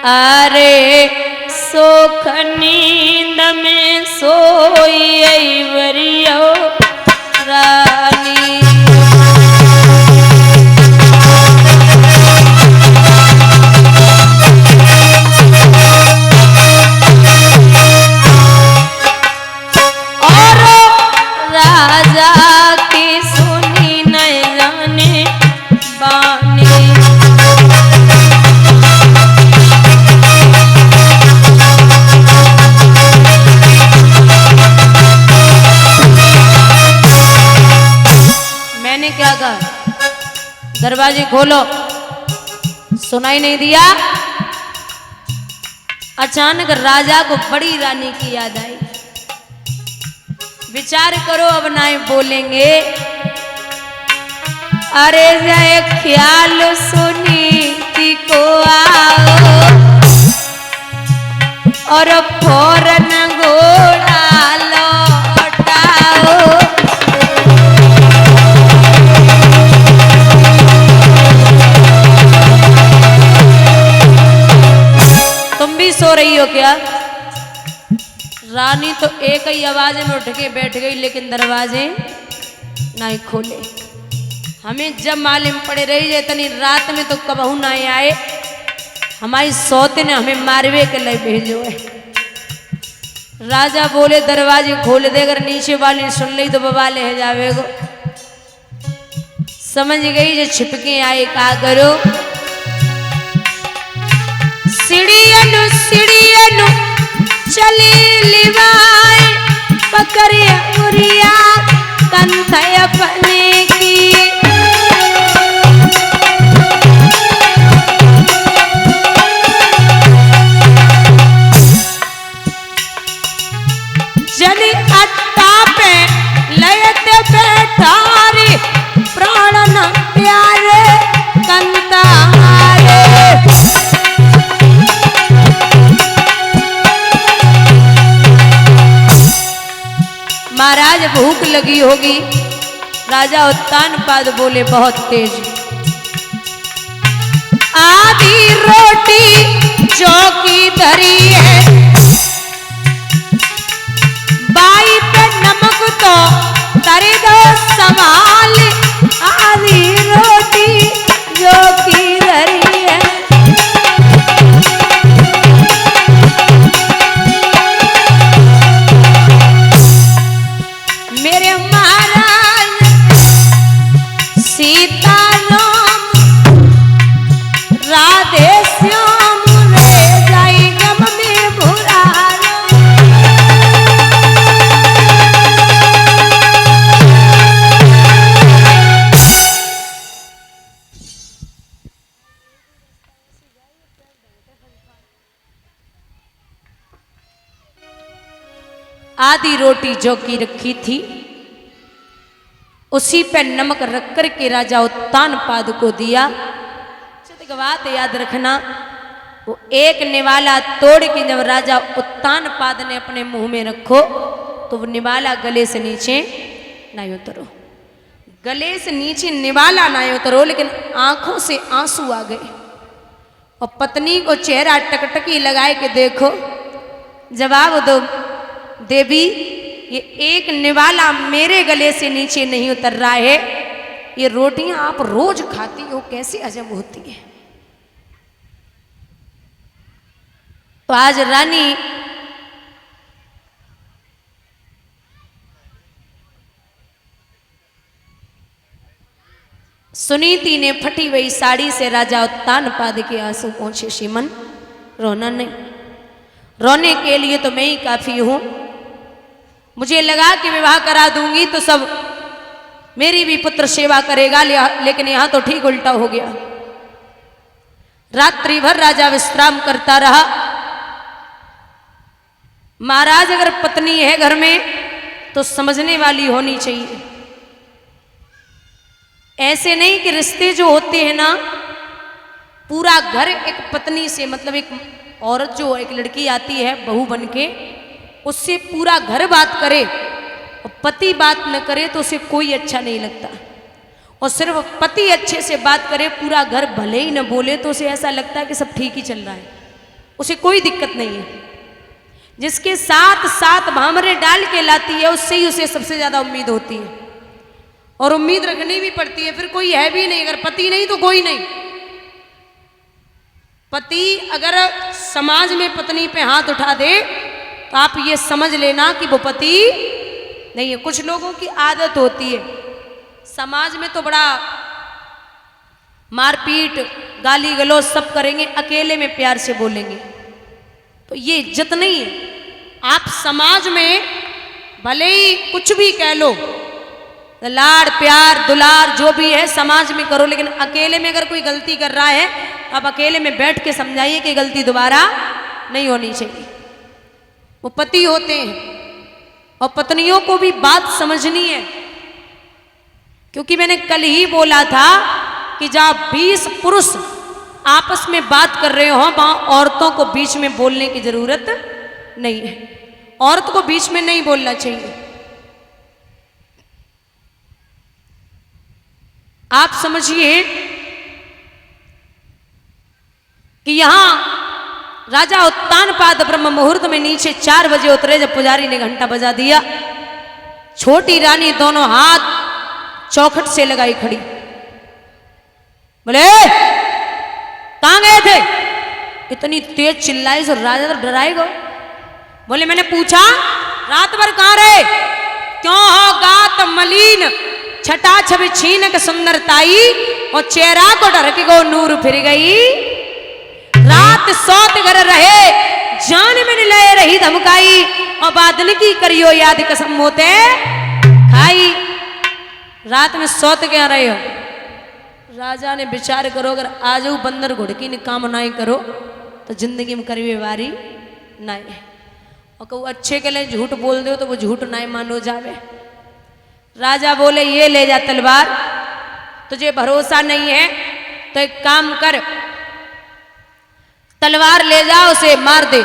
अरे सोख नींद में सोई वरियो रानी। और राजा की सुनी न जाने बानी। क्या कहा? दरवाजे खोलो, सुनाई नहीं दिया। अचानक राजा को बड़ी रानी की याद आई। विचार करो, अब ना बोलेंगे। अरे जाए ख्याल सुनी को आओ और फौरन घोड़ा लौटाओ। सो रही हो क्या? रानी तो एक ही आवाज में उठ के बैठ गई, लेकिन दरवाजे नहीं खोले। हमें जब मालूम पड़े रही इतनी रात में तो कबहू ना आए। हमारी सौते ने हमें मारवे के लिए भेजो है। राजा बोले दरवाजे खोल दे, अगर नीचे वाली सुन ली तो बवाले है जावेगो। समझ गई जो छिपके आए का करो। सीढ़ियनु चली लिवाए पकड़िया उरिया कंथय अपने की। जनी अट्टा पे लयते बैठारी प्राण न प्यारे कंतारे। महाराज भूख लगी होगी। राजा उत्तानपाद बोले बहुत तेज। आधी रोटी चौकी धरी है, बाई पे नमक तो तरी दो संभाल। आधी रोटी चौकी धरी है। मेरे महाराज सीताराम राधे श्याम रे जाई गम में भुरालो। आधी रोटी जो की रखी थी उसी पे नमक रख कर के राजा उत्तानपाद को दिया। एक बात याद रखना, वो एक निवाला तोड़ के जब राजा उत्तानपाद ने अपने मुंह में रखो तो वो निवाला गले से नीचे नहीं उतरो। गले से नीचे निवाला नहीं उतरो, लेकिन आंखों से आंसू आ गए। और पत्नी को चेहरा टकटकी लगाए के देखो, जवाब दो देवी, ये एक निवाला मेरे गले से नीचे नहीं उतर रहा है। ये रोटियां आप रोज खाती हो, कैसे हजम होती है? तो आज रानी सुनीति ने फटी हुई साड़ी से राजा उत्तानपाद के आंसू पहुंचे। श्रीमन रोना नहीं, रोने के लिए तो मैं ही काफी हूं। मुझे लगा कि विवाह करा दूंगी तो सब मेरी भी पुत्र सेवा करेगा, लेकिन यहां तो ठीक उल्टा हो गया। रात्रि भर राजा विश्राम करता रहा। महाराज अगर पत्नी है घर में तो समझने वाली होनी चाहिए। ऐसे नहीं कि रिश्ते जो होते हैं ना, पूरा घर एक पत्नी से, मतलब एक औरत जो एक लड़की आती है बहू बन के, उससे पूरा घर बात करे और पति बात न करे तो उसे कोई अच्छा नहीं लगता। और सिर्फ पति अच्छे से बात करे, पूरा घर भले ही न बोले, तो उसे ऐसा लगता है कि सब ठीक ही चल रहा है। उसे कोई दिक्कत नहीं है। जिसके साथ साथ भामरे डाल के लाती है उससे ही उसे सबसे ज्यादा उम्मीद होती है, और उम्मीद रखनी भी पड़ती है। फिर कोई है भी नहीं, अगर पति नहीं तो कोई नहीं। पति अगर समाज में पत्नी पे हाथ उठा दे तो आप ये समझ लेना कि वो पति नहीं है। कुछ लोगों की आदत होती है, समाज में तो बड़ा मारपीट गाली गलौज सब करेंगे, अकेले में प्यार से बोलेंगे, तो ये इज्जत नहीं है। आप समाज में भले ही कुछ भी कह लो, लाड़ प्यार दुलार जो भी है समाज में करो, लेकिन अकेले में अगर कोई गलती कर रहा है आप अकेले में बैठ के समझाइए कि गलती दोबारा नहीं होनी चाहिए। वो पति होते हैं और पत्नियों को भी बात समझनी है, क्योंकि मैंने कल ही बोला था कि जहां 20 पुरुष आपस में बात कर रहे हो वहां औरतों को बीच में बोलने की जरूरत नहीं है। औरत को बीच में नहीं बोलना चाहिए। आप समझिए कि यहां राजा उत्तानपाद ब्रह्म मुहूर्त में नीचे 4 बजे उतरे। जब पुजारी ने घंटा बजा दिया, छोटी रानी दोनों हाथ चौखट से लगाई खड़ी, बोले कहां गए थे? इतनी तेज चिल्लाई सो राजा तो डराएगा। बोले मैंने पूछा रात भर कहां रहे? क्यों हो गात मलिन छटा छवि छीनक सुंदरताई, और चेहरा को ढरक गो नूर फिर गई। रात सोत घर रहे जान में ले रही धमकाई, और बादन की करियो याद कसम मोते खाई। रात में सोत क्या रहे हो? राजा ने विचार करो, अगर आज वो बंदर घुड़की ने काम ना करो तो जिंदगी में करीबे वारी ना है। और कहू अच्छे के लिए झूठ बोल दो तो वो झूठ ना मानो जावे। राजा बोले ये ले जा तलवार, तुझे भरोसा नहीं है तो एक काम कर, तलवार ले जा उसे मार दे।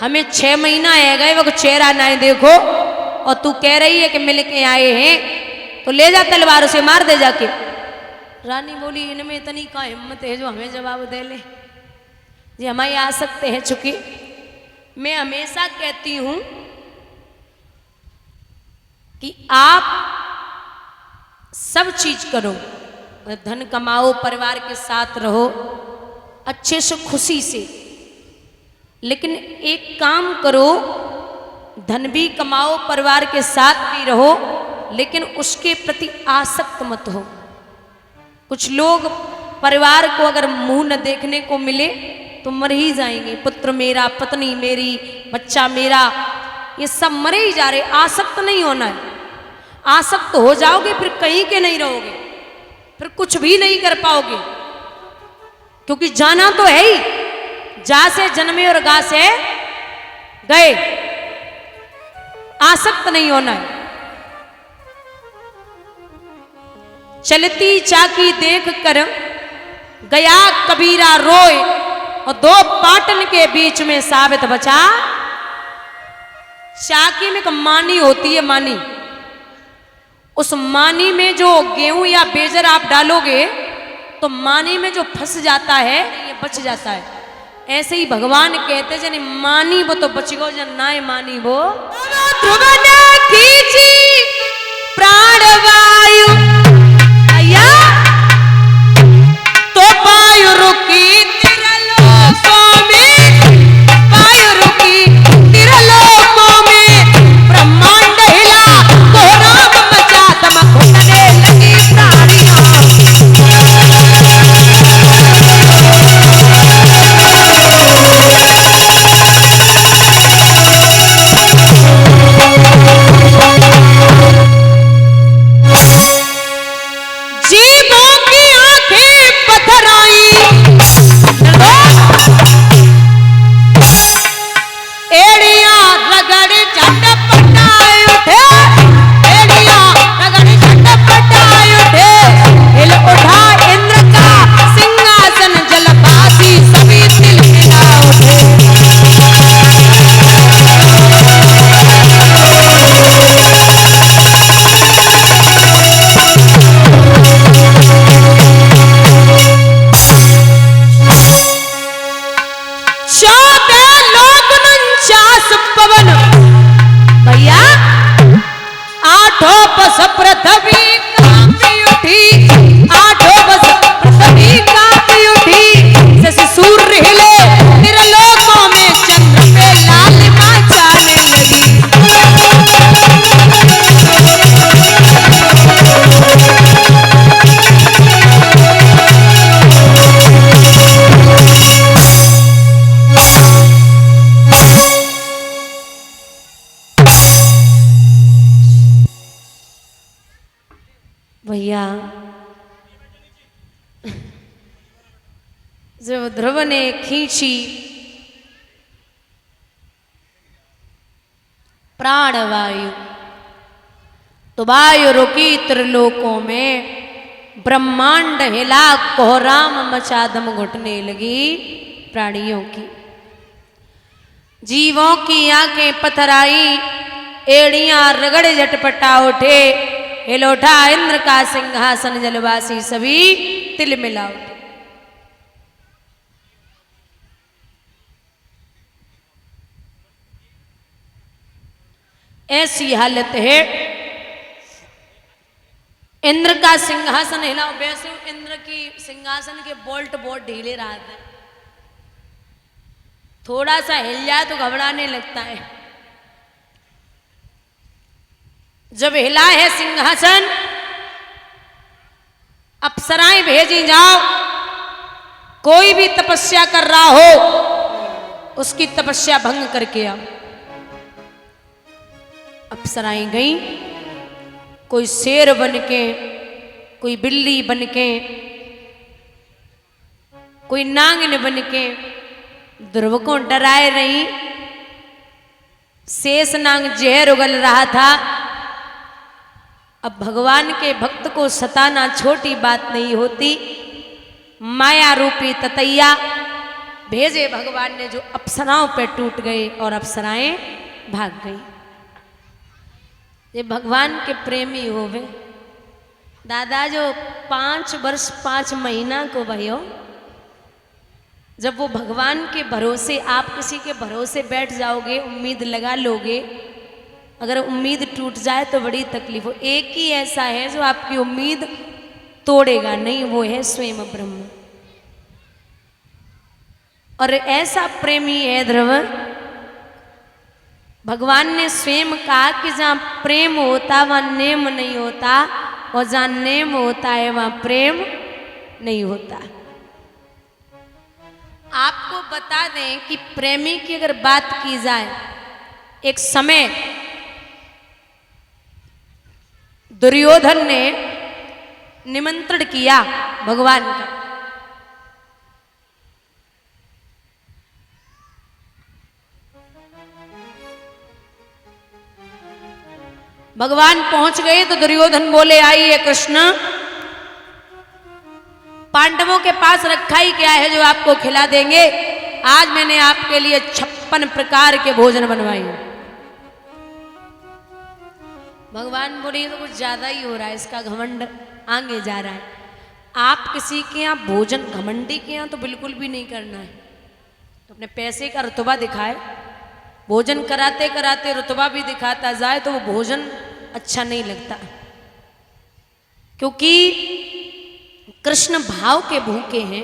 हमें 6 महीना है गए वो चेहरा ना देखो, और तू कह रही है कि मिल के आए हैं, तो ले जा तलवार उसे मार दे जाके। रानी बोली इनमें इतनी का हिम्मत है जो हमें जवाब दे ले? जी हमारी आ सकते हैं, चूंकि मैं हमेशा कहती हूं कि आप सब चीज करो, धन कमाओ, परिवार के साथ रहो अच्छे से खुशी से, लेकिन एक काम करो, धन भी कमाओ परिवार के साथ भी रहो, लेकिन उसके प्रति आसक्त मत हो। कुछ लोग परिवार को अगर मुंह न देखने को मिले तो मर ही जाएंगे। पुत्र मेरा, पत्नी मेरी, बच्चा मेरा, ये सब मरे ही जा रहे। आसक्त नहीं होना है। आसक्त हो जाओगे फिर कहीं के नहीं रहोगे, फिर कुछ भी नहीं कर पाओगे, क्योंकि जाना तो है ही। जा से जन्मे और गा से गए। आसक्त नहीं होना है। चलती चाकी देख कर गया कबीरा रोए, और 2 पाटन के बीच में साबित बचा। चाकी में एक मानी होती है, मानी। उस मानी में जो गेहूं या बेजर आप डालोगे तो मानी में जो फंस जाता है ये बच जाता है। ऐसे ही भगवान कहते जन मानी वो तो बच गो, जन ना मानी वो ध्रुव ने खींची प्राणवायु, तो वायु रुकी तिरलोकों में, वायु रुकी तिरलोकों में, ब्रह्मांड हिला कोहराम मचा, दमक उठने लगी प्राणियां। जीवों की आंखें पत्थर आई, एड़ियां रगड़ झटपटाए उठे, एड़ियां रगड़ झटपटाए उठे। हिल उठा इंद्र का सिंहासन, जलपासी सभी तिलमिला उठे। शोक पवन भैया आठों बस पृथ्वी कांपी उठी, आठों बस पृथ्वी कांपी उठी, जैसे सूर्य हिले त्रिलोकों में चंद्र पे लालिमा छाने लगी। भैया जब ध्रुव ने खींची प्राणवायु तो वायु रुकी त्रिलोकों में, ब्रह्मांड हिला, कोहराम मचा, दम घुटने लगी प्राणियों की। जीवों की आंखें पथराई, एड़ियां रगड़ झटपटा उठे, हिलोठा इंद्र का सिंहासन, जलवासी सभी तिलमिला उठे। ऐसी हालत है, इंद्र का सिंहासन हिला। वैसे इंद्र की सिंहासन के बोल्ट बहुत ढीले रहते हैं, थोड़ा सा हिल जाए तो घबराने लगता है। जब हिला है सिंहासन, अप्सराएं भेजी जाओ, कोई भी तपस्या कर रहा हो उसकी तपस्या भंग करके आओ। अप्सराएं गई, कोई शेर बनके, कोई बिल्ली बनके, कोई नागिन बनके ध्रुव को डराए रही। शेष नाग जहर उगल रहा था। अब भगवान के भक्त को सताना छोटी बात नहीं होती। माया रूपी ततैया भेजे भगवान ने, जो अप्सराओं पे टूट गए और अप्सराएं भाग गई। ये भगवान के प्रेमी होवे दादा, जो 5 वर्ष 5 महीना को भयो, जब वो भगवान के भरोसे, आप किसी के भरोसे बैठ जाओगे, उम्मीद लगा लोगे, अगर उम्मीद टूट जाए तो बड़ी तकलीफ हो। एक ही ऐसा है जो आपकी उम्मीद तोड़ेगा नहीं, वो है स्वयं ब्रह्म। और ऐसा प्रेमी है ध्रुव, भगवान ने स्वयं कहा कि जहां प्रेम होता वहां नेम नहीं होता, और जहां नेम होता है वहां प्रेम नहीं होता। आपको बता दें कि प्रेमी की अगर बात की जाए, एक समय दुर्योधन ने निमंत्रण किया भगवान का। भगवान पहुंच गए तो दुर्योधन बोले, आइए कृष्ण, पांडवों के पास रखा ही क्या है जो आपको खिला देंगे। आज मैंने आपके लिए 56 प्रकार के भोजन बनवाए। भगवान बोले, तो कुछ ज्यादा ही हो रहा है, इसका घमंड आगे जा रहा है। आप किसी के यहाँ भोजन, घमंडी के यहाँ तो बिल्कुल भी नहीं करना है। तो अपने पैसे का रुतबा दिखाए, भोजन कराते कराते रुतबा भी दिखाता जाए तो वो भोजन अच्छा नहीं लगता। क्योंकि कृष्ण भाव के भूखे हैं।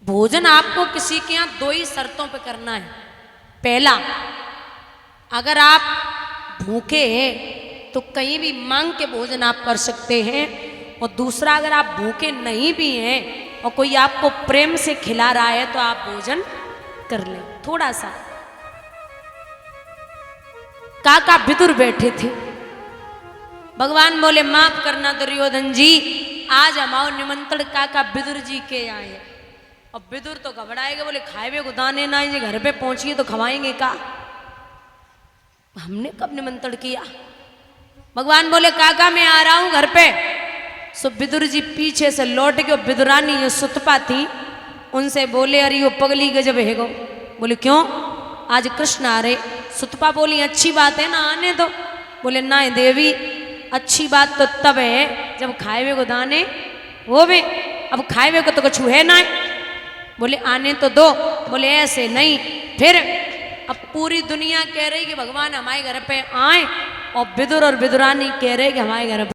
भोजन आपको किसी के यहाँ 2 ही शर्तों पे करना है। पहला, अगर आप भूखे हैं तो कहीं भी मांग के भोजन आप कर सकते हैं। और दूसरा, अगर आप भूखे नहीं भी हैं और कोई आपको प्रेम से खिला रहा है तो आप भोजन कर लें थोड़ा सा। काका विदुर बैठे थे। भगवान बोले, माफ करना दुर्योधन जी, आज हमारे निमंत्रण काका विदुर जी के आए हैं। और विदुर तो घबराएगा, बोले खाए हुए गुदाने ना, ये घर पे पहुंचिए तो खवाएंगे का? हमने कब निमंत्रण किया? भगवान बोले, काका मैं आ रहा हूं घर पे। सो विदुर जी पीछे से लौट के, विदुरानी जो सुतपा थी उनसे बोले, अरे यो पगली गजब है गो। बोले क्यों? आज कृष्ण आ रहे। सुतपा बोली, अच्छी बात है ना, आने दो। बोले ना देवी, अच्छी बात तो तब है जब खाए हुए को दाने वो भी, अब खाए हुए को तो कुछ है ना। बोले आने तो दो। बोले ऐसे नहीं। फिर अब पूरी दुनिया कह रही कि भगवान हमारे घर पे आए और विदुर और विदुरानी कह रहे कि हमारे घर पे